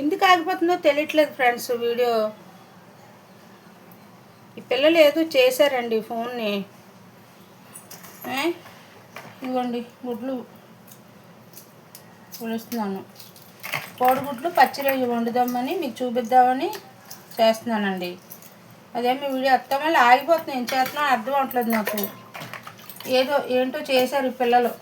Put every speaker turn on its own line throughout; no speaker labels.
ఎందుకు ఆగిపోతుందో తెలియట్లేదు friends. Video ఈ పిల్లలు ఏదో చేశారండి ఫోన్ని. ఇదిగోండి గుడ్లు పులుస్తున్నాను. కోడిగుడ్లు పచ్చిరొయ్య వండుదామని మీకు చూపిద్దామని చేస్తున్నానండి. అదేమి వీడియో అత్త మళ్ళీ ఆగిపోతుంది. ఏం చేస్తున్నా అర్థం అవట్లేదు నాకు. ఏంటో చేశారు ఈ పిల్లలు.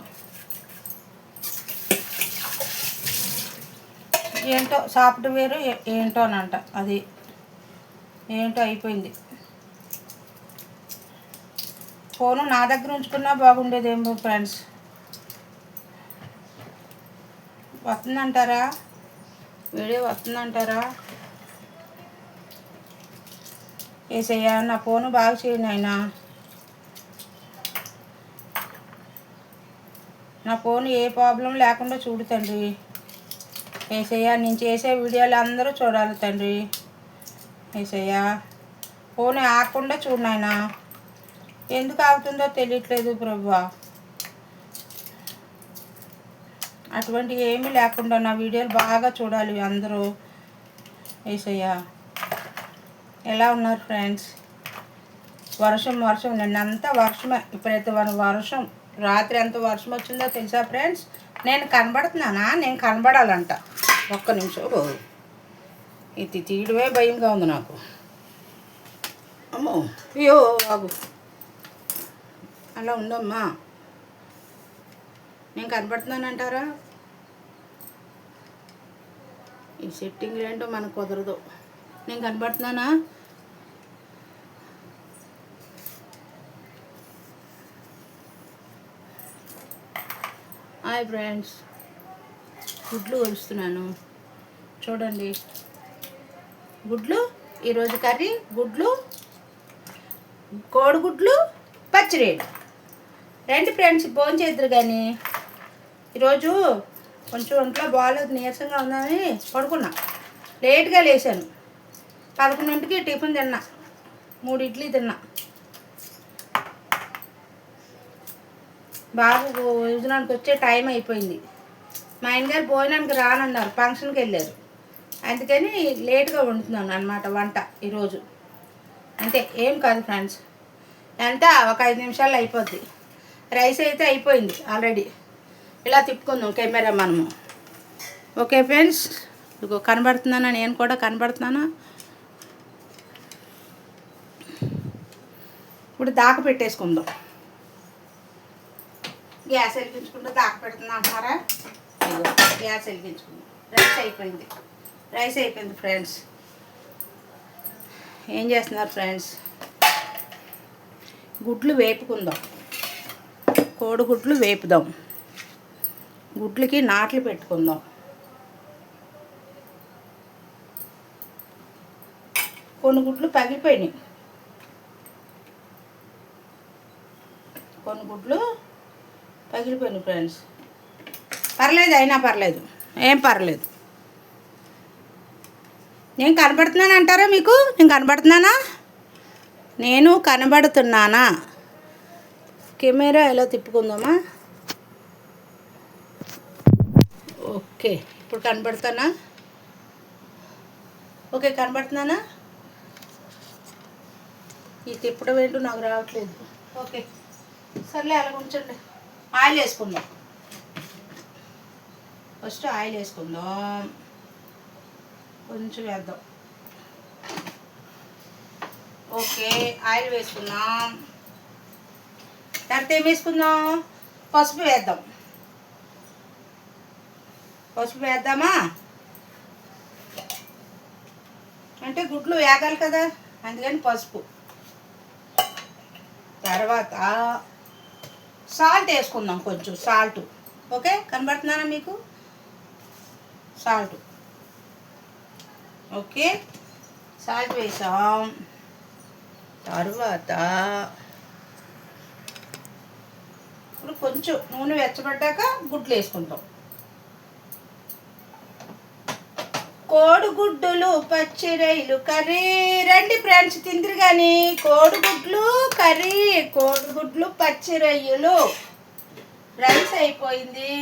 ఏంటో సాఫ్ట్వేర్ ఏంటోనంట. అది ఏంటో అయిపోయింది. ఫోను నా దగ్గర ఉంచుకున్నా బాగుండేదేమో ఫ్రెండ్స్. వస్తుందంటారా? వీడియో వస్తుందంటారా? ఏసయ్యా నా ఫోను బాగా చేయండి అయినా. నా ఫోన్ ఏ ప్రాబ్లం లేకుండా చూడు తండ్రి. ఏసయ్యా నేను చేసే వీడియోలు అందరూ చూడాలి తండ్రి. ఏసయ్యా ఫోన్ ఆగకుండా చూడు నాయనా. ఎందుకు ఆగుతుందో తెలియట్లేదు ప్రభువా. అటువంటి ఏమీ లేకుండా నా వీడియోలు బాగా చూడాలి అందరూ. ఏసయ్యా ఎలా ఉన్నారు ఫ్రెండ్స్? వర్షం నిన్నంతా వర్షమే. ఇప్పుడైతే వర్షం రాత్రి ఎంత వర్షం వచ్చిందో తెలుసా ఫ్రెండ్స్? నేను కనబడుతున్నానా? నేను కనబడాలంట. ఒక్క నిమిషం. ఇది తీయడమే భయంగా ఉంది నాకు. అమ్మో అయ్యో బాబు అలా ఉందమ్మా. నేను కనబడుతున్నానంటారా? ఈ సెట్టింగ్లు ఏంటో మనకు కుదరదు. నేను కనబడుతున్నానా? హాయ్ ఫ్రెండ్స్, గుడ్లు కొలుస్తున్నాను చూడండి. గుడ్లు ఈరోజు కర్రీ గుడ్లు, కోడిగుడ్లు, పచ్చిరేలు. రండి ఫ్రెండ్స్ భోంచేద్దరు. కానీ ఈరోజు కొంచెం ఒంట్లో బాగాలేదు, నీరసంగా ఉందని పడుకున్నా. లేట్గా లేచాను. 11ంటికి టిఫిన్ తిన్నా. 3 ఇడ్లీ తిన్నా. బాబు భోజనానికి వచ్చే టైం అయిపోయింది. మా ఆయనగారు భోజనానికి రానన్నారు, ఫంక్షన్కి వెళ్ళారు. అందుకని లేట్గా వండుతున్నాను అన్నమాట వంట ఈరోజు. అంతే, ఏం కాదు ఫ్రెండ్స్. ఎంత ఒక 5 నిమిషాల్లో అయిపోద్ది. రైస్ అయితే అయిపోయింది ఆల్రెడీ. ఇలా తిప్పుకుందాం కెమెరా మనము. ఓకే ఫ్రెండ్స్, ఇదిగో కనబడుతున్నానా? నేను కూడా కనబడుతున్నానా? ఇప్పుడు దాక పెట్టేసుకుందాం. గ్యాస్ వెలిగించుకుంటూ దాకా పెడుతున్నా అంటున్నారా? గ్యాస్ వెలిగించుకుందాం. రైస్ అయిపోయింది ఫ్రెండ్స్. ఏం చేస్తున్నారు ఫ్రెండ్స్? గుడ్లు వేపుకుందాం. కోడిగుడ్లు వేపుదాం. గుడ్లకి నాట్లు పెట్టుకుందాం. కొన్ని గుడ్లు పగిలిపోయినాయి. ఫ్రెండ్స్. పర్లేదు, అయినా పర్లేదు, ఏం పర్లేదు. నేను కనబడుతున్నాను అంటారా మీకు? నేను కనబడుతున్నానా? నేను కనబడుతున్నానా? కెమెరా ఎలా తిప్పుకుందామా? ఓకే, ఇప్పుడు కనబడుతానా? ఓకే, కనబడుతున్నానా? ఈ తిప్పడం ఏంటో నాకు రావట్లేదు. ఓకే సర్లే, అలా ఉంచండి. ఆయిల్ వేసుకుందాం. ఫస్ట్ ఆయిల్ వేసుకుందాం. కొంచెం వేద్దాం. ఓకే, ఆయిల్ వేసుకుందాం. తర్వాత ఏం వేసుకుందాం? పసుపు వేద్దాం. పసుపు వేద్దామా? అంటే గుడ్లు వేగాలి కదా, అందుకని పసుపు. తర్వాత సాల్ట్ వేసుకుందాం, కొంచెం సాల్ట్. ఓకే, కనబడుతున్నానా మీకు? సాల్ట్. ఓకే, సాల్ట్ వేసాం. తర్వాత ఇప్పుడు కొంచెం నూనె వెచ్చబడ్డాక గుడ్లు వేసుకుంటాం. కోడిగుడ్డులు పచ్చిరొయ్యలు కర్రీ. రండి ఫ్రెండ్స్ తిందిరు కానీ. కోడిగుడ్లు కర్రీ, కోడిగుడ్లు పచ్చిరొయ్యలు. రైస్ అయిపోయింది.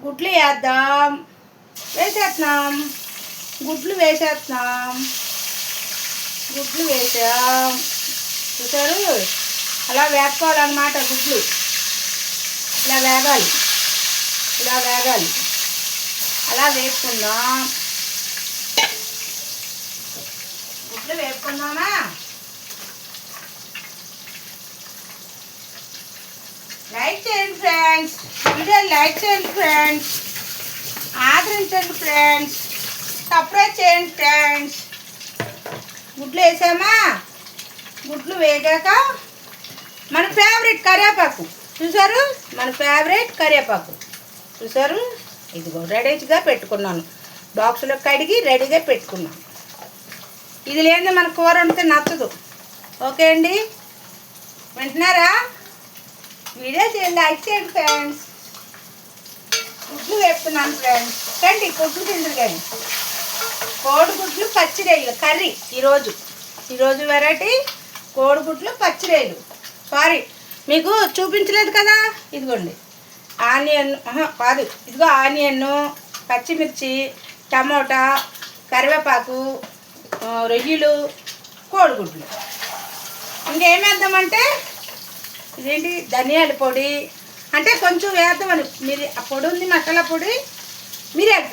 గుడ్లు వేద్దాం. వేసేస్తున్నాం. గుడ్లు వేసేస్తున్నాం. గుడ్లు వేసాం. చూసారు, అలా వేపుకోవాలన్నమాట. గుడ్లు ఇలా వేగాలి, ఇలా వేగాలి. అలా వేపుకుందాం. గుడ్లు వేపుకుందామా? లైక్ చేయండి ఫ్రెండ్స్, వీడియో లైక్ చేయండి ఫ్రెండ్స్, ఆదరించండి ఫ్రెండ్స్, సబ్స్క్రైబ్ చేయండి ఫ్రెండ్స్. గుడ్లు వేసామా? గుడ్లు వేగాక మన ఫేవరెట్ కరివేపాకు చూసారు, మన ఫేవరెట్ కరివేపాకు చూసారు. ఇదిగో రెడీగా పెట్టుకున్నాను, బాక్సులో కడిగి రెడీగా పెట్టుకున్నాను. ఇది లేని మన కూర వండితే నచ్చదు. ఓకే అండి, వింటున్నారా? వీడియో లైక్ చేయండి ఫ్రెండ్స్. గుడ్లు వేపుతున్నాను ఫ్రెండ్స్. రండి గుడ్లు తింటారు కానీ. కోడిగుడ్లు పచ్చిరేయలు కర్రీ ఈరోజు వెరైటీ కోడిగుడ్లు పచ్చిరేయలు. సారీ, మీకు చూపించలేదు కదా. ఇదిగోండి ఆనియన్, కాదు, ఇదిగో ఆనియన్, పచ్చిమిర్చి, టమోటా, కరివేపాకు, రొయ్యలు, కోడిగుడ్లు. ఇంకేమేద్దామంటే ఇదేంటి ధనియాల పొడి, అంటే కొంచెం వేద్దామని. ఆ పొడి ఉంది, మసాలా పొడి, మిరియాల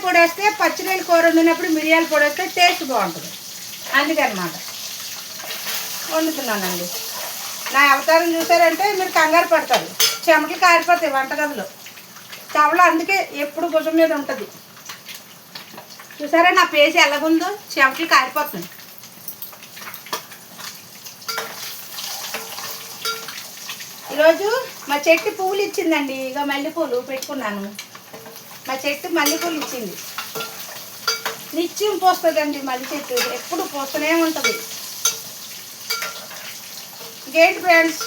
పొడి వేస్తే పచ్చిరొయ్యల కూర వండినప్పుడు మిరియాల పొడి వేస్తే టేస్ట్ బాగుంటుంది. అందుకనమాట వండుతున్నానండి. నా అవతారం చూసారంటే మీరు కంగారు పడతారు. చెమటలు కారిపోతాయి వంటగదిలో, చెమటలు అందుకే ఎప్పుడు భుజం మీద ఉంటుంది. చూసారా నా పేసి ఎలాగుందో, చెమటలు కారిపోతుంది. ఈరోజు మా చెట్టు పువ్వులు ఇచ్చిందండి. ఇక మల్లెపూలు పెట్టుకున్నాను. మా చెట్టు మల్లెపూలు ఇచ్చింది. నిత్యం పోస్తుందండి మల్లె చెట్టు, ఎప్పుడు పోస్తూనే ఉంటుంది. ఇంకేంటి ఫ్రెండ్స్,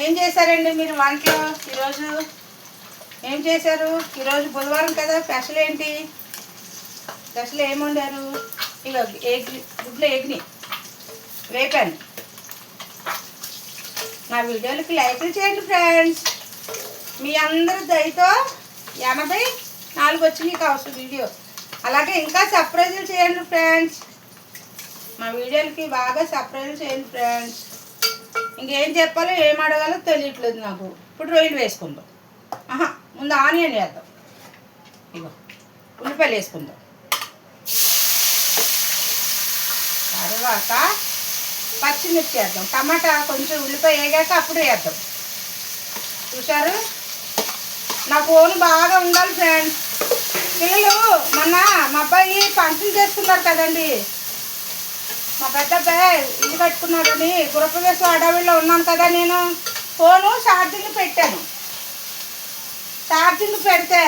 ఏం చేశారండి మీరు వంటలో ఈరోజు? ఏం చేశారు? ఈరోజు బుధవారం కదా, స్పెషల్ ఏంటి? స్పెషల్ ఏమి వండారు? ఇక గుడ్లు ఎగ్ని వేపాను. నా వీడియోలకి లైక్లు చేయండి ఫ్రెండ్స్. మీ అందరి దయతో 84 వచ్చినాయి కావచ్చు వీడియో. అలాగే ఇంకా సర్ప్రైజులు చేయండి ఫ్రెండ్స్. మా వీడియోలకి బాగా సర్ప్రైజులు చేయండి ఫ్రెండ్స్. ఇంకేం చెప్పాలో ఏం అడగాలో తెలియట్లేదు నాకు. ఇప్పుడు రొయ్యలు వేసుకుందాం. ముందు ఆనియన్ వేద్దాం. ఇగో ఉల్లిపాయలు వేసుకుందాం. తర్వాత పచ్చిమిర్చి వేద్దాం. టమాటా కొంచెం ఉల్లిపాయ వేగాక అప్పుడు వేద్దాం. చూసారు, నా ఫోన్ బాగా ఉండాలి ఫ్రెండ్స్. పిల్లలు మొన్న మా అబ్బాయి ఫంక్షన్ చేసుకున్నారు కదండి. మా పెద్ద అబ్బాయి ఇల్లు కట్టుకున్నాడని గృహప్రవేశం అడవిలో ఉన్నాను కదా. నేను ఫోను ఛార్జింగ్ పెట్టాను. ఛార్జింగ్ పెడితే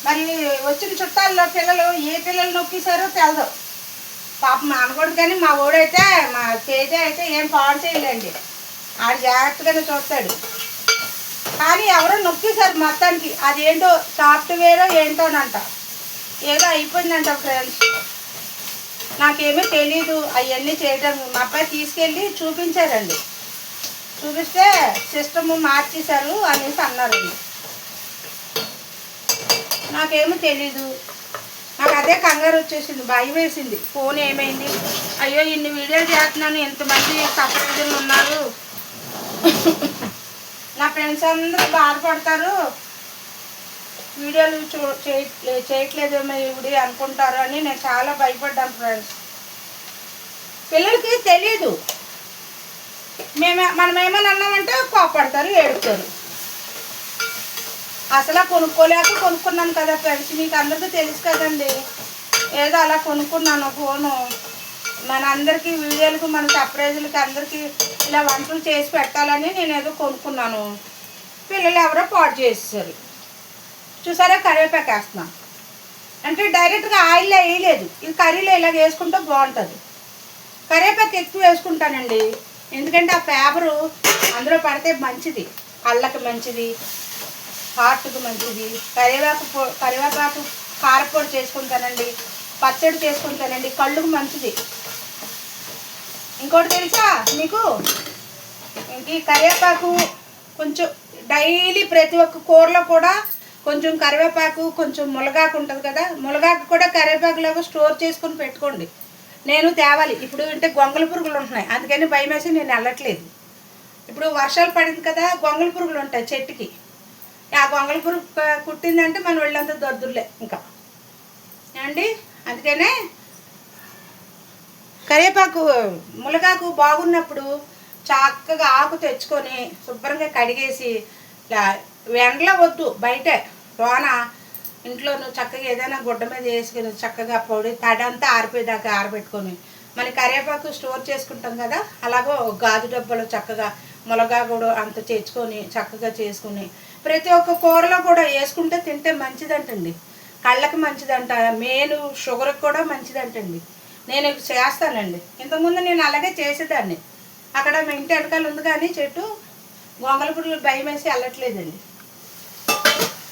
మరి వచ్చిన చుట్టాల్లో పిల్లలు ఏ పిల్లలు నొక్కేశారో తెలదు. పాపం అనకూడదు కానీ మా ఓడైతే, మా తేజ అయితే ఏం పాడు చేయలేండి. ఆడు జాగ్రత్తగానే చూస్తాడు. కానీ ఎవరో నొక్కేశారు మొత్తానికి. అదేంటో సాఫ్ట్వేరో ఏంటోనంట, ఏదో అయిపోయిందంట ఫ్రెండ్స్. నాకేమీ తెలీదు అవన్నీ చేయడం. మా అబ్బాయి తీసుకెళ్ళి చూపించారండి. చూపిస్తే సిస్టమ్ మార్చేశారు అనేసి అన్నారండి. నాకేమీ తెలీదు. నాకు అదే కంగారు వచ్చేసింది, భయం వేసింది. ఫోన్ ఏమైంది, అయ్యో ఇన్ని వీడియోలు చేస్తున్నాను, ఎంతమంది సబ్స్క్రైబర్లు ఉన్నారు, నా ఫ్రెండ్స్ అందరూ బాధపడతారు, వీడియోలు చేయట్లేదేమో ఇవిడి అనుకుంటారు అని నేను చాలా భయపడ్డాను ఫ్రెండ్స్. పిల్లలకి తెలీదు. మనం ఏమైనా అన్నామంటే కోపడతారు, ఏడుతారు. అసలు కొనుక్కోలేక కొనుక్కున్నాను కదా ఫ్రెండ్స్. మీకు అందరికీ తెలుసు కదండి. ఏదో అలా కొనుక్కున్నాను ఫోను. మన అందరికీ వీడియోలకు, మన సర్ప్రైజులకి అందరికీ ఇలా వంటలు చేసి పెట్టాలని నేను ఏదో కొనుక్కున్నాను. పిల్లలు ఎవరో పాడు చేసేసారు. చూసారా, కరివేపాకు వేస్తున్నాను. అంటే డైరెక్ట్గా ఆయిల్లో వేయలేదు. ఇది కర్రీలో ఇలాగ వేసుకుంటే బాగుంటుంది. కరివేపాకు ఎక్కువ వేసుకుంటానండి, ఎందుకంటే ఆ ఫ్లేవరు అందులో పడితే మంచిది, కళ్ళకి మంచిది, హార్ట్కి మంచిది. కరివేపాకు కారపొడి చేసుకుంటానండి, పచ్చడి చేసుకుంటానండి, కళ్ళుకు మంచిది. ఇంకోటి తెలుసా మీకు, ఈ కరివేపాకు కొంచెం డైలీ ప్రతి ఒక్క కూరలో కూడా కొంచెం కరివేపాకు, కొంచెం మునగాకు ఉంటుంది కదా, మునగాకు కూడా కరివేపాకులాగా స్టోర్ చేసుకొని పెట్టుకోండి. నేను తేవాలి ఇప్పుడు, అంటే గొంగళ పురుగులు ఉంటున్నాయి, అందుకని భయం వేసి నేను వెళ్ళట్లేదు. ఇప్పుడు వర్షాలు పడింది కదా, గొంగళ పురుగులు ఉంటాయి చెట్టుకి. ఆ గొంగళ పురుగు కుట్టిందంటే మన ఒళ్ళంతా దొద్దుర్లే ఇంకా అండి. అందుకనే కరివేపాకు, మునగాకు బాగున్నప్పుడు చక్కగా ఆకు తెచ్చుకొని శుభ్రంగా కడిగేసి, ఎండలో వద్దు, బయటే లోన ఇంట్లోనూ చక్కగా ఏదైనా గుడ్డ మీద వేసుకుని చక్కగా పొడి తడంతా ఆరిపోయేదాకా ఆరబెట్టుకొని మన కరివేపాకు స్టోర్ చేసుకుంటాం కదా, అలాగో గాజు డబ్బాలో చక్కగా మునగా కూడా అంత తెచ్చుకొని చక్కగా చేసుకుని ప్రతి ఒక్క కూరలో కూడా వేసుకుంటే తింటే మంచిదంటండి, కళ్ళకి మంచిదంట, మెయిన్ షుగర్కి కూడా మంచిదంటండి. నేను చేస్తానండి, ఇంతకుముందు నేను అలాగే చేసేదాన్ని. అక్కడ మా ఇంటి వెనకాల ఉంది కానీ చెట్టు, గొంగళ పురుగులు భయం వేసి వెళ్ళట్లేదండి.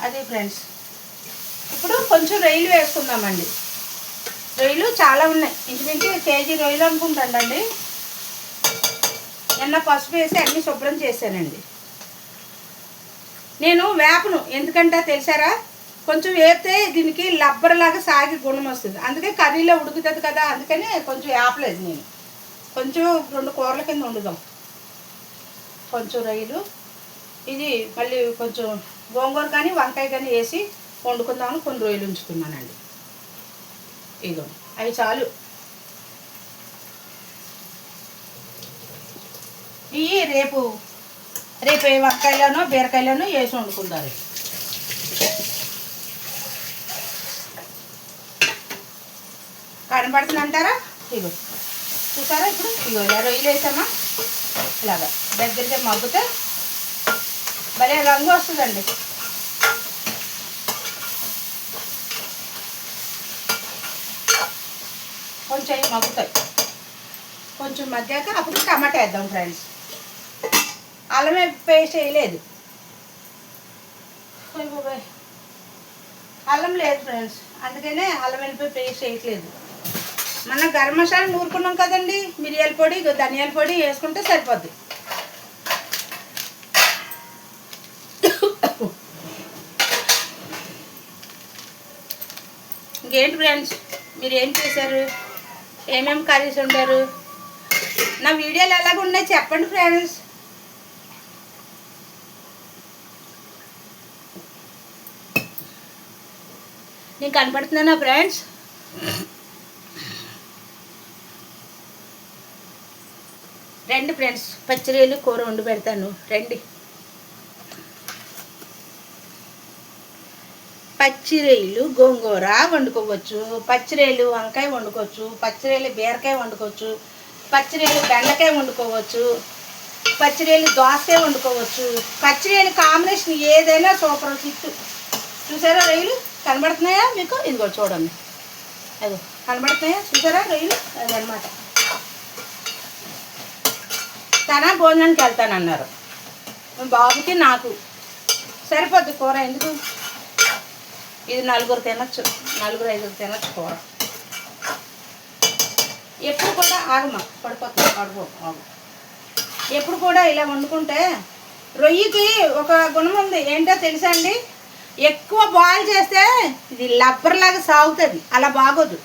అది ఫ్రెండ్స్. ఇప్పుడు కొంచెం రొయ్యలు వేసుకుందామండి. రొయ్యలు చాలా ఉన్నాయి, ఇంచుమించు కేజీ రొయ్యలు అనుకుంటానండి. నిన్న పసుపు వేసి అన్నీ శుభ్రం చేశానండి. నేను వేపను, ఎందుకంటే తెలిసారా, కొంచెం వేపితే దీనికి లబ్బర్లాగా సాగి గుణం వస్తుంది, అందుకే కర్రీలో ఉడుకుతుంది కదా, అందుకని కొంచెం వేపలేదు నేను. కొంచెం 2 కూరల కింద వండుదాం. కొంచెం రొయ్యలు, ఇది మళ్ళీ కొంచెం గోంగూర కానీ వంకాయ కానీ వేసి వండుకుందామని కొన్ని రొయ్యలు ఉంచుకున్నానండి. ఇదో అవి చాలు. ఇవి రేపు వంకాయలోనో బీరకాయలోనో వేసి వండుకుంటారు. కనపడుతుంది అంటారా? ఇగో చూసారా, ఇప్పుడు ఇగో ఇలా రొయ్యలు వేసామా, ఇలాగా దగ్గరికి మగ్గితే భలే రంగు వస్తుందండి. కొంచెం మగ్గుతాయి, కొంచెం మగ్గాక అప్పుడు టమాటా వేద్దాం ఫ్రెండ్స్. అల్లం పేస్ట్ వేయలేదు, అల్లం లేదు ఫ్రెండ్స్, అందుకనే అల్లం వెల్లిపాయ పేస్ట్ వేయట్లేదు. మనం గరం మసాలా నూరుకున్నాం కదండి, మిరియాల పొడి, ధనియాల పొడి వేసుకుంటే సరిపోద్ది. ఇంకేంటి ఫ్రెండ్స్, మీరు ఏం చేశారు, ఏమేమి కర్రీస్ వండారు, నా వీడియోలు ఎలాగ ఉన్నాయి చెప్పండి ఫ్రెండ్స్. నేను కనపడుతున్నానా ఫ్రెండ్స్? రండి ఫ్రెండ్స్, పచ్చిరొయ్యలు కూర వండి పెడతాను రండి. పచ్చిరొయ్యలు గోంగూర వండుకోవచ్చు, పచ్చిరొయ్యలు వంకాయ వండుకోవచ్చు, పచ్చిరొయ్యలు బీరకాయ వండుకోవచ్చు, పచ్చిరొయ్యలు బెండకాయ వండుకోవచ్చు, పచ్చిరొయ్యలు దోసకాయ వండుకోవచ్చు. పచ్చిరొయ్యలు కాంబినేషన్ ఏదైనా సూపర్ హిట్. చూసారా రొయ్యలు కనబడుతున్నాయా మీకు? ఇదిగో చూడండి, అదో కనబడుతున్నాయా, చూసారా రొయ్యలు? అదనమాట. తన భోజనానికి వెళ్తానన్నారు, బాబుకి నాకు సరిపోద్ది కూర. ఎందుకు, ఇది 4 తినచ్చు, 4-5 తినచ్చు కూర. ఎప్పుడు కూడా ఆగమా పడిపోతుంది, ఆగు. ఎప్పుడు కూడా ఇలా వండుకుంటే రొయ్యకి ఒక గుణం ఉంది, ఏంటో తెలుసా అండి, ఎక్కువ బాయిల్ చేస్తే ఇది లబ్బర్లాగా సాగుతుంది, అలా బాగోదు.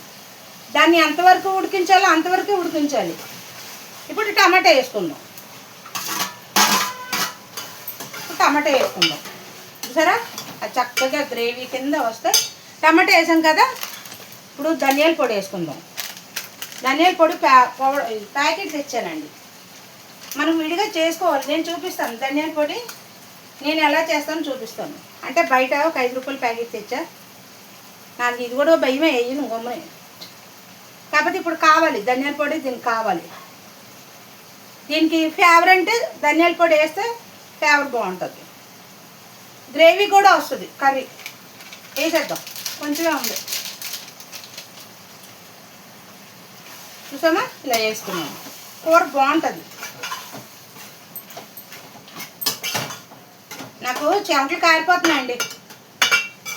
దాన్ని ఎంతవరకు ఉడికించాలో అంతవరకు ఉడికించాలి. ఇప్పుడు టమాటా వేసుకుందాం, చూసారా అది చక్కగా గ్రేవీ కింద వస్తే. టమాటా వేసాం కదా, ఇప్పుడు ధనియాల పొడి వేసుకుందాం. ధనియాల పొడి ప్యాకెట్ తెచ్చానండి, మనం విడిగా చేసుకోవాలి. నేను చూపిస్తాను ధనియాల పొడి నేను ఎలా చేస్తానో చూపిస్తాను. అంటే బయట ఒక 5 రూపాయల ప్యాకెట్ తెచ్చా, నాకు ఇది కూడా భయమే, వేయను గమ్మని. కాకపోతే ఇప్పుడు కావాలి ధనియాల పొడి, దీనికి కావాలి. దీనికి ఫ్లేవర్ అంటే ధనియాల పొడి వేస్తే ఫ్లేవర్ బాగుంటుంది, గ్రేవీ కూడా వస్తుంది. కర్రీ వేసేద్దాం, కొంచెమే ఉంది చూసామా, ఇలా వేసుకున్నాము, కూర బాగుంటుంది. నాకు చెమటలు కారిపోతున్నాయండి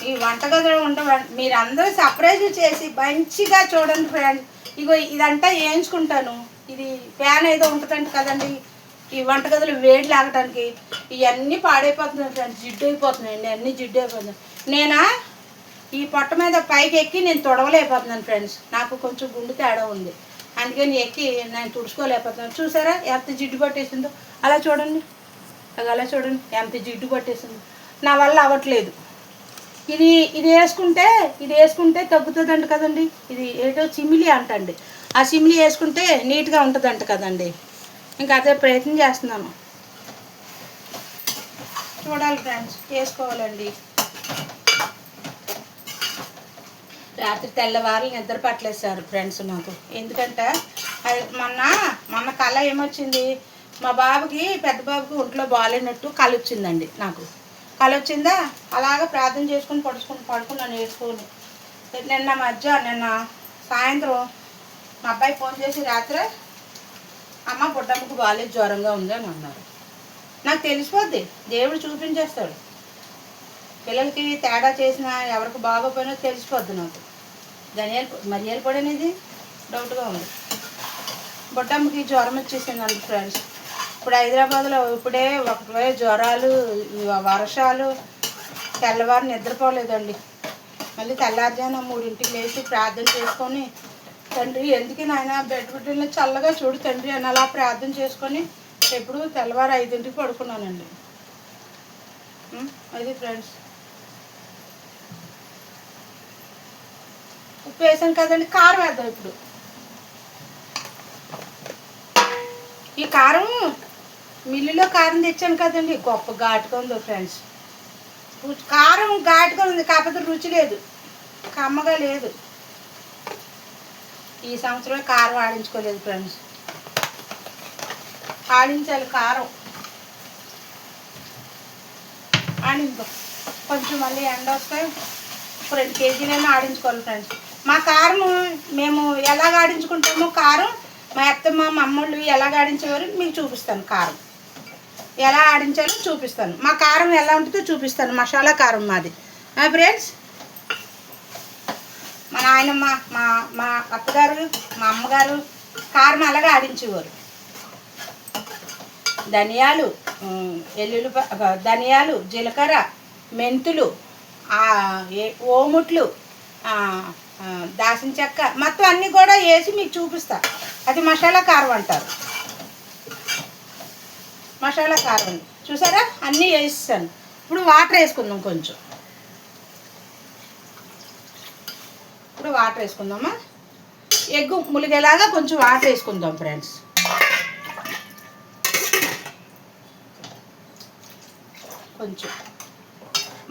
ఈ వంటగదిలో మీరు అందరూ సర్ప్రైజ్ చేసి మంచిగా చూడండి ఫ్రెండ్. ఇగో ఇదంతా వేయించుకుంటాను, ఇది ఫ్యాన్ ఏదో ఉంటుందంట కదండి, ఈ వంటగదులు వేడి లాగడానికి ఇవన్నీ పాడైపోతున్నాయి ఫ్రెండ్స్, జిడ్డు అయిపోతున్నాయండి, అన్నీ జిడ్డు అయిపోతున్నాయి. నేనా ఈ పొట్ట మీద పైకి ఎక్కి నేను తొడవలేకపోతున్నాను ఫ్రెండ్స్, నాకు కొంచెం గుండె తేడా ఉంది, అందుకని ఎక్కి నేను తుడుచుకోలేకపోతున్నాను. చూసారా ఎంత జిడ్డు పట్టేసిందో, అలా చూడండి, అలా చూడండి ఎంత జిడ్డు పట్టేసిందో, నా వల్ల అవ్వట్లేదు. ఇది ఇది వేసుకుంటే తగ్గుతుందంట కదండి, ఇది ఏదో చిమిలి అంటండి, ఆ చిమిలి వేసుకుంటే నీట్గా ఉంటుందంట కదండి. ఇంకా అదే ప్రయత్నం చేస్తున్నాను, చూడాలి ఫ్రెండ్స్, వేసుకోవాలండి. రాత్రి తెల్లవారు నిద్ర పట్టలేసారు ఫ్రెండ్స్ నాకు, ఎందుకంటే అది మొన్న కళ ఏమొచ్చింది, మా బాబుకి పెద్ద బాబుకి ఒంట్లో బాగాలేనట్టు కళ వచ్చిందండి. నాకు కళ వచ్చిందా, అలాగ ప్రార్థన చేసుకుని పడుకున్నాను వేసుకొని. నిన్న సాయంత్రం మా అబ్బాయి ఫోన్ చేసి రాత్రి, అమ్మ బుడ్డమ్మకు బాగాలేదు, జ్వరంగా ఉంది అని అన్నారు. నాకు తెలిసిపోద్ది, దేవుడు చూపించేస్తాడు. పిల్లలకి తేడా చేసినా ఎవరికి బాగోపోయినా తెలిసిపోద్ది నాకు. మిరియాల పొడి అనేది డౌట్గా ఉంది. బుడ్డమ్మకి జ్వరం వచ్చేసిందండి ఫ్రెండ్స్. ఇప్పుడు హైదరాబాద్లో ఇప్పుడే ఒకటే జ్వరాలు, వర్షాలు, తెల్లవారు నిద్రపోలేదండి. మళ్ళీ తెల్లారుజామున 3ంటికి లేచి ప్రార్థన చేసుకొని, తండ్రి ఎందుకు నాయన బిడ్డని చల్లగా చూడు తండ్రి అని అలా ప్రార్థన చేసుకొని ఎప్పుడు తెల్లవారు 5ంటికి పడుకున్నానండి. అది ఫ్రెండ్స్, ఉప్పు వేసాను కదండి, కారం వేద్దాం ఇప్పుడు. ఈ కారం మిల్లులో కారం తెచ్చాను కదండి, గొప్ప ఘాటుగా ఉందో ఫ్రెండ్స్. కారం ఘాటుగా ఉంది, కాకపోతే రుచి లేదు, కమ్మగా లేదు. ఈ సంవత్సరం కారం ఆడించుకోలేదు ఫ్రెండ్స్, ఆడించాలి కారం, ఆడించుకో కొంచెం, మళ్ళీ ఎండ వస్తాయి. 2 కేజీలైనా ఆడించుకోవాలి ఫ్రెండ్స్. మా కారం మేము ఎలాగ ఆడించుకుంటామో కారం, మా అత్తమ్మ మా అమ్మోళ్ళు ఎలాగ ఆడించేవారు మీకు చూపిస్తాను. కారం ఎలా ఆడించాలో చూపిస్తాను, మా కారం ఎలా ఉంటుందో చూపిస్తాను. మసాలా కారం మాది ఫ్రెండ్స్. మా నాయనమ్మ, మా అత్తగారు, మా అమ్మగారు కారం అలాగే ఆడించేవారు. ధనియాలు, జీలకర్ర, మెంతులు, ఓముట్లు, దాసిన చెక్క మొత్తం అన్నీ కూడా వేసి మీకు చూపిస్తా. అది మసాలా కారం అంటారు. మసాలా కారం చూసారా, అన్నీ వేస్తాను. ఇప్పుడు వాటర్ వేసుకుందాం కొంచెం. ఇప్పుడు వాటర్ వేసుకుందామా, ఎగ్గు ములిగేలాగా కొంచెం వాటర్ వేసుకుందాం ఫ్రెండ్స్. కొంచెం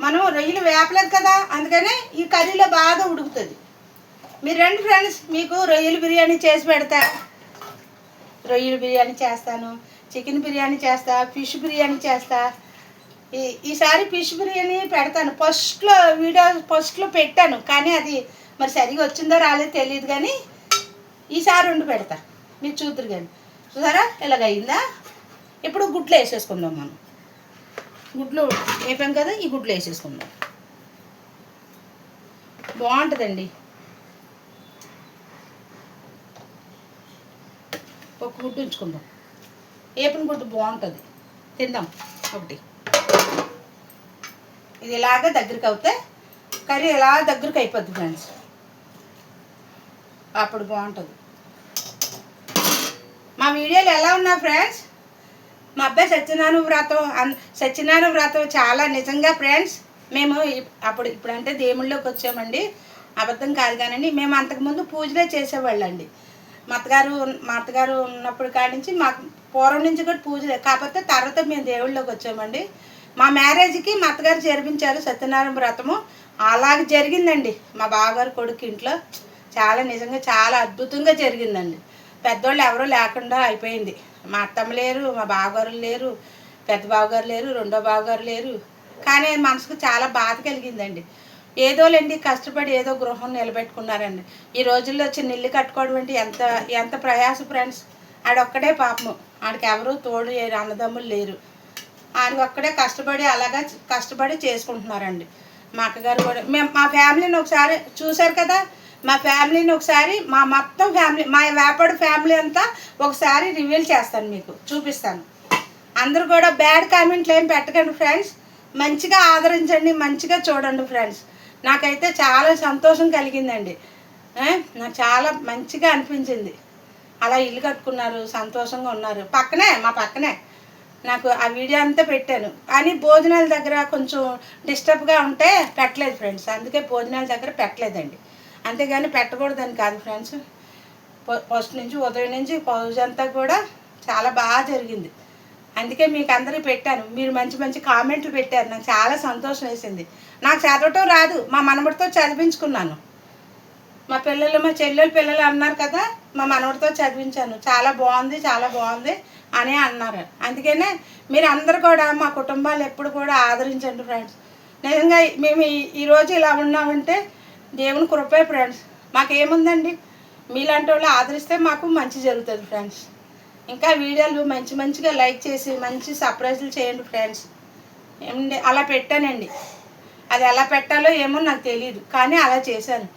మనం రొయ్యలు వేపలేదు కదా, అందుకనే ఈ కర్రీలో బాగా ఉడుకుతుంది. మీరు రండి ఫ్రెండ్స్, మీకు రొయ్యల బిర్యానీ చేసి పెడతా. రొయ్యల బిర్యానీ చేస్తాను, చికెన్ బిర్యానీ చేస్తా, ఫిష్ బిర్యానీ చేస్తా. ఈసారి ఫిష్ బిర్యానీ పెడతాను. ఫస్ట్లో పెట్టాను, కానీ అది మరి సరిగా వచ్చిందో రాలేదో తెలియదు, కానీ ఈసారి ఉండి పెడతా, మీరు చూద్దరు. కానీ చూసారా ఇలాగ అయిందా. ఇప్పుడు గుడ్లు వేసేసుకుందాం. మనం గుడ్లు వేపాం కదా, ఈ గుడ్లు వేసేసుకుందాం. బాగుంటుందండి. ఒక గుడ్డు ఉంచుకుందాం, వేపిన గుడ్డు బాగుంటుంది, తిందాం ఒకటి. ఇది ఇలాగ దగ్గరికి అవుతే కర్రీ ఎలా దగ్గరికి అయిపోద్ది ఫ్రెండ్స్, అప్పుడు బాగుంటుంది. మా వీడియోలు ఎలా ఉన్నా ఫ్రెండ్స్, మా అబ్బాయి సత్యనారాయణ వ్రతం చాలా నిజంగా ఫ్రెండ్స్. మేము ఇప్పుడు అంటే దేవుళ్ళలోకి వచ్చామండి, అబద్ధం కాదు కానండి. మేము అంతకుముందు పూజలే చేసేవాళ్ళండి. మా అత్తగారు ఉన్నప్పుడు కాడి నుంచి మాకు పూర్వం నుంచి కూడా పూజలే, కాకపోతే తర్వాత మేము దేవుళ్ళలోకి వచ్చామండి. మా మ్యారేజ్కి మా అత్తగారు జరిపించారు సత్యనారాయణ వ్రతము, అలాగే జరిగిందండి. మా బావగారు కొడుకు ఇంట్లో చాలా నిజంగా చాలా అద్భుతంగా జరిగిందండి. పెద్దోళ్ళు ఎవరూ లేకుండా అయిపోయింది. మా అత్తమ్మ లేరు, మా బావగారు లేరు, పెద్ద బావగారు లేరు, రెండో బావగారు లేరు. కానీ మనసుకు చాలా బాధ కలిగిందండి. ఏదోలేండి, కష్టపడి ఏదో గృహం నిలబెట్టుకున్నారండి. ఈ రోజుల్లో చిన్న ఇల్లు కట్టుకోవడం అంటే ఎంత ప్రయాస ఫ్రెండ్స్. ఆడొక్కడే పాపము, ఆడికి ఎవరు తోడు అన్నదమ్ములు లేరు. ఆడికి ఒక్కడే కష్టపడి చేసుకుంటున్నారండి. మా అక్కగారు కూడా మా ఫ్యామిలీని ఒకసారి చూశారు కదా, మా ఫ్యామిలీని ఒకసారి మొత్తం ఫ్యామిలీ, మా వేపాడు ఫ్యామిలీ అంతా ఒకసారి రివీల్ చేస్తాను, మీకు చూపిస్తాను. అందరూ కూడా బ్యాడ్ కామెంట్లు ఏం పెట్టకండి ఫ్రెండ్స్. మంచిగా ఆదరించండి, మంచిగా చూడండి ఫ్రెండ్స్. నాకైతే చాలా సంతోషం కలిగిందండి. నాకు చాలా మంచిగా అనిపించింది. అలా ఇల్లు కట్టుకున్నారు, సంతోషంగా ఉన్నారు. మా పక్కనే నాకు ఆ వీడియో అంతా పెట్టాను. కానీ భోజనాల దగ్గర కొంచెం డిస్టర్బ్గా ఉంటే పెట్టలేదు ఫ్రెండ్స్. అందుకే భోజనాల దగ్గర పెట్టలేదండి. అంతేగాని పెట్టకూడదని కాదు ఫ్రెండ్స్. ఫస్ట్ నుంచి ఉదయం నుంచి పూజ అంతా కూడా చాలా బాగా జరిగింది. అందుకే మీకు అందరికీ పెట్టాను. మీరు మంచి మంచి కామెంట్లు పెట్టారు. నాకు చాలా సంతోషం వేసింది. నాకు చదవటం రాదు, మా మనవడితో చదివించుకున్నాను. మా చెల్లెలు పిల్లలు అన్నారు కదా, మా మనవడితో చదివించాను. చాలా బాగుంది, చాలా బాగుంది అని అన్నారు. అందుకనే మీరు అందరు కూడా మా కుటుంబాలు ఎప్పుడు కూడా ఆదరించండి ఫ్రెండ్స్. నిజంగా మేము ఈరోజు ఇలా ఉన్నామంటే దేవుని కృపే ఫ్రెండ్స్. మాకేముందండి, మీలాంటి వాళ్ళు ఆదరిస్తే మాకు మంచి జరుగుతుంది ఫ్రెండ్స్. ఇంకా వీడియోలు మంచిగా లైక్ చేసి మంచి సర్ప్రైజులు చేయండి ఫ్రెండ్స్. ఏమండి అలా పెట్టానండి. అది ఎలా పెట్టాలో ఏమో నాకు తెలియదు, కానీ అలా చేశాను.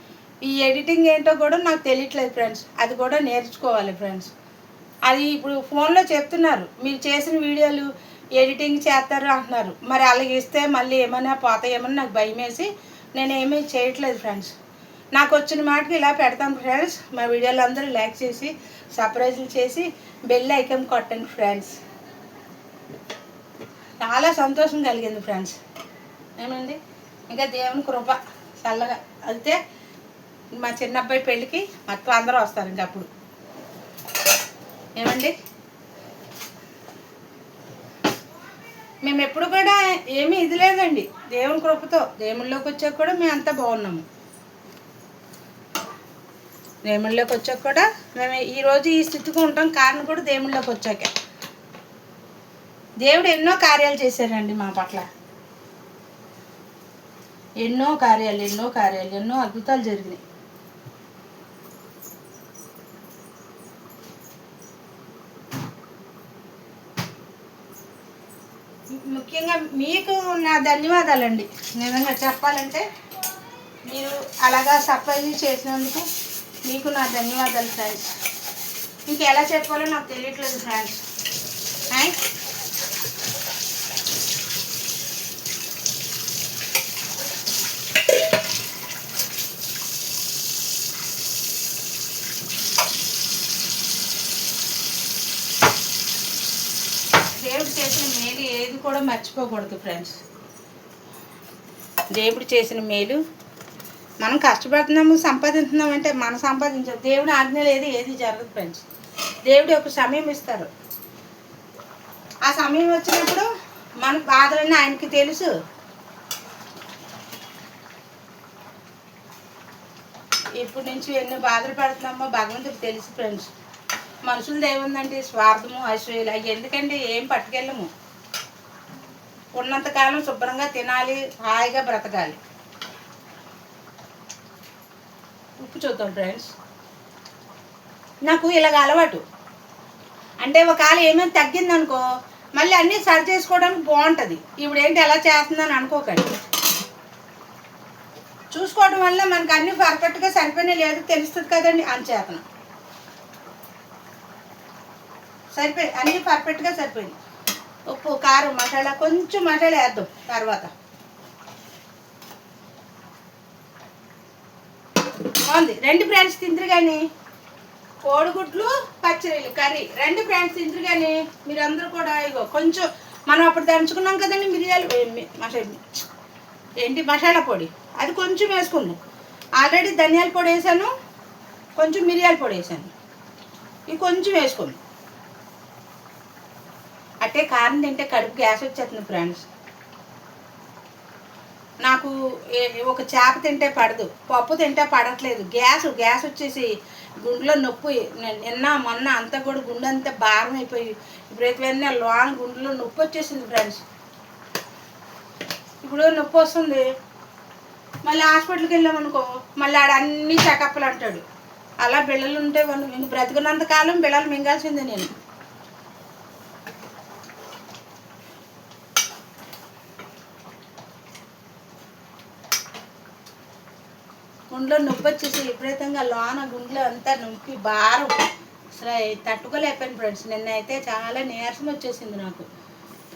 ఈ ఎడిటింగ్ ఏంటో కూడా నాకు తెలియట్లేదు ఫ్రెండ్స్. అది కూడా నేర్చుకోవాలి ఫ్రెండ్స్. అది ఇప్పుడు ఫోన్లో చెప్తున్నారు, మీరు చేసిన వీడియోలు ఎడిటింగ్ చేస్తారు అంటున్నారు. మరి అలాగే ఇస్తే మళ్ళీ ఏమైనా పోతాయేమని నాకు భయం వేసి నేనేమీ చేయట్లేదు ఫ్రెండ్స్. నాకు వచ్చిన మాటకి ఇలా పెడతాను ఫ్రెండ్స్. మా వీడియోలు అందరూ లైక్ చేసి సర్ప్రైజులు చేసి బెల్ ఐకాన్ కొట్టండి ఫ్రెండ్స్. చాలా సంతోషం కలిగింది ఫ్రెండ్స్. ఏమండి ఇంకా దేవుని కృప చల్లగా అయితే మా చిన్న అబ్బాయి పెళ్ళికి మొత్తం అందరూ వస్తారు. ఇంక అప్పుడు ఏమండి మేము ఎప్పుడు కూడా ఏమీ ఇది లేదండి. దేవుని కృపతో దేవుళ్ళలోకి వచ్చాక కూడా మేము అంతా బాగున్నాము. దేవుళ్ళలోకి వచ్చాక కూడా మేము ఈరోజు ఈ స్థితికి ఉంటాం కారణం కూడా దేవుళ్ళలోకి వచ్చాక. దేవుడు ఎన్నో కార్యాలు చేశారండి మా పట్ల. ఎన్నో కార్యాలు ఎన్నో అద్భుతాలు జరిగినాయి. ముఖ్యంగా మీకు నా ధన్యవాదాలండి. నిజంగా చెప్పాలంటే మీరు అలాగా సర్ప్రైజ్ చేసినందుకు మీకు నా ధన్యవాదాలు ఫ్రెండ్స్. ఇంకెలా చెప్పాలో నాకు తెలియట్లేదు ఫ్రెండ్స్. దేవుడు చేసిన మేలు ఏది కూడా మర్చిపోకూడదు ఫ్రెండ్స్. దేవుడు చేసిన మేలు మనం కష్టపడుతున్నాము, సంపాదిస్తున్నాం అంటే మనం సంపాదించాం. దేవుడు ఆజ్ఞ లేదు, ఏది జరగదు ఫ్రెండ్స్. దేవుడు ఒక సమయం ఇస్తారు. ఆ సమయం వచ్చినప్పుడు మన బాధలన్నీ ఆయనకి తెలుసు. ఇప్పటి నుంచి ఎన్ని బాధలు పడుతున్నామో భగవంతుడికి తెలుసు ఫ్రెండ్స్. మనుషులది ఏముందండి, స్వార్థము ఐశ్వర్యాలు అవి ఎందుకంటే ఏం పట్టుకెళ్ళము. ఉన్నంతకాలం శుభ్రంగా తినాలి, హాయిగా బ్రతకాలి. ఉప్పు చూద్దాం ఫ్రెండ్స్. నాకు ఇలాగ అలవాటు అంటే ఒకవేళ ఏమైనా తగ్గిందనుకో మళ్ళీ అన్నీ సరి చేసుకోవడానికి బాగుంటుంది. ఇప్పుడు ఏంటి ఎలా చేస్తుందని అనుకోకండి. చూసుకోవడం వల్ల మనకు అన్నీ పర్ఫెక్ట్గా సరిపోయినా లేదు తెలుస్తుంది కదండి. అంచేతను సరిపోయి అన్నీ పర్ఫెక్ట్గా సరిపోయింది. ఉప్పు కారం మసాలా కొంచెం మసాలా వేద్దాం తర్వాత. బాగుంది. 2 ఫ్రెండ్స్ తిందరు కానీ కోడిగుడ్లు పచ్చడిలు కర్రీ 2 ఫ్రెండ్స్ తిందరు కానీ మీరందరూ కూడా ఇగో కొంచెం మనం అప్పుడు దంచుకున్నాం కదండి మిరియాలు మసాలా పొడి అది కొంచెం వేసుకుందాం. ఆల్రెడీ ధనియాల పొడి వేసాను, కొంచెం మిరియాల పొడి వేసాను. ఇవి కొంచెం వేసుకుందాం. అంటే కారం తింటే కడుపు గ్యాస్ వచ్చేస్తుంది ఫ్రెండ్స్. నాకు ఒక చేప తింటే పడదు, పప్పు తింటే పడట్లేదు. గ్యాస్ వచ్చేసి గుండెలో నొప్పి. నిన్న మొన్న అంతా కూడా గుండె అంతా భారం అయిపోయి విపరీతమైన లాంగ్ గుండెలో నొప్పి వచ్చేసింది ఫ్రెండ్స్. ఇప్పుడు నొప్పి వస్తుంది, మళ్ళీ హాస్పిటల్కి వెళ్ళామనుకో మళ్ళీ ఆడ అన్ని చెకప్లు అంటాడు. అలా బిళ్ళలు ఉంటే ఇంక బ్రతికున్నంతకాలం బిళ్ళలు మింగాల్సిందే నేను. గుండెలో నొప్పి వచ్చేసి విపరీతంగా లోన గుండెలో అంతా నొప్పి భారం అసలు తట్టుకోలేకపోయాను ఫ్రెండ్స్. నిన్న అయితే చాలా నీరసం వచ్చేసింది నాకు.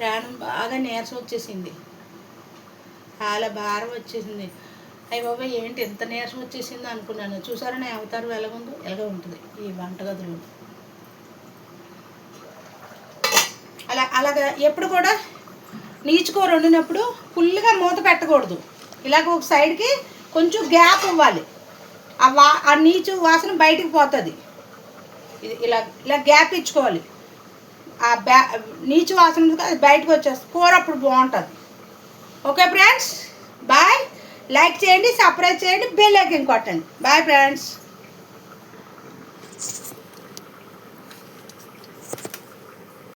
ప్రాణం బాగా నీరసం వచ్చేసింది, చాలా భారం వచ్చేసింది. అయ్య బాబా ఏంటి ఎంత నీరసం వచ్చేసింది అనుకున్నాను. చూసారా నా అవతారం ఎలాగుందో, ఎలాగ ఉంటుంది ఈ వంటగదిలో. అలాగా ఎప్పుడు కూడా నీచుకూర వండినప్పుడు ఫుల్గా మూత పెట్టకూడదు. ఇలాగ ఒక సైడ్కి కొంచెం గ్యాప్ ఇవ్వాలి, ఆ నీచు వాసన బయటికి పోతుంది. ఇది ఇలా గ్యాప్ ఇచ్చుకోవాలి. ఆ నీచు వాసన అది బయటకు వచ్చేస్తుంది, కూర అప్పుడు బాగుంటుంది. Okay friends, bye. లైక్ చేయండి, సబ్స్క్రైబ్ చేయండి, బెల్ ఐకాన్ కొట్టండి. Bye friends.